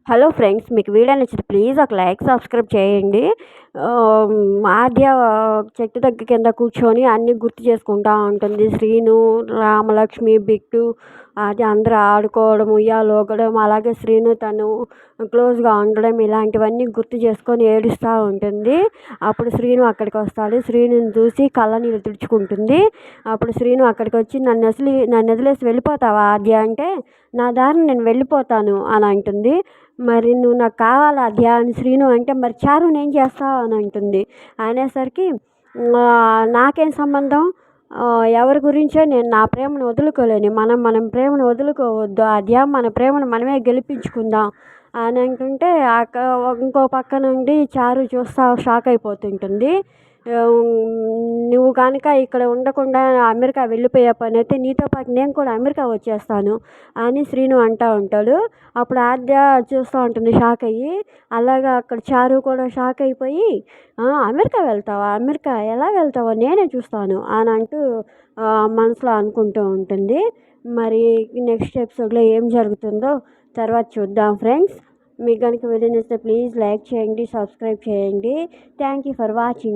Hello friends, మీకు video నచ్చితే please ఒక లైక్ సబ్స్క్రైబ్ చేయండి. ఆద్య చెట్టు దగ్గర కింద కూర్చొని అన్నీ గుర్తు చేసుకుంటూ ఉంటుంది. శ్రీను, రామలక్ష్మి, బిట్టు అది అందరూ ఆడుకోవడం, ఉయ్యాలు ఊగడం, అలాగే శ్రీను తను క్లోజ్గా ఉండడం, ఇలాంటివన్నీ గుర్తు చేసుకొని ఏడుస్తూ ఉంటుంది. అప్పుడు శ్రీను అక్కడికి వస్తాడు. శ్రీనుని చూసి కళ్ళనీళ్ళు తుడుచుకుంటుంది. అప్పుడు శ్రీను అక్కడికి వచ్చి నన్ను వదిలేసి వెళ్ళిపోతావా ఆద్య అంటే, నా దారిని నేను వెళ్ళిపోతాను అని అంటుంది. మరి నువ్వు నాకు కావాలి ఆద్య అని శ్రీను అంటే, మరి చారుని ఏం చేస్తావు అని అంటుంది. అనేసరికి నాకేం సంబంధం, ఎవరి గురించో నేను నా ప్రేమను వదులుకోలేను, మనం ప్రేమను వదులుకోవద్దు ఆద్య, మన ప్రేమను మనమే గెలిపించుకుందాం అని అంటుంటే ఇంకో పక్క నుండి చారు చూస్తా షాక్ అయిపోతుంటుంది. నువ్వు కనుక ఇక్కడ ఉండకుండా అమెరికా వెళ్ళిపోయే పని అయితే నీతో పాటు నేను కూడా అమెరికా వచ్చేస్తాను అని శ్రీను అంటూ ఉంటాడు. అప్పుడు ఆద్య చూస్తూ ఉంటుంది షాక్ అయ్యి. అలాగా అక్కడ చారు కూడా షాక్ అయిపోయి, అమెరికా వెళ్తావా, అమెరికా ఎలా వెళ్తావో నేనే చూస్తాను అని అంటూ మనసులో అనుకుంటూ ఉంటుంది. మరి నెక్స్ట్ ఎపిసోడ్లో ఏం జరుగుతుందో తర్వాత చూద్దాం ఫ్రెండ్స్. మీకు కనుక వీడియో నచ్చితే ప్లీజ్ లైక్ చేయండి, సబ్స్క్రైబ్ చేయండి. Thank you for watching.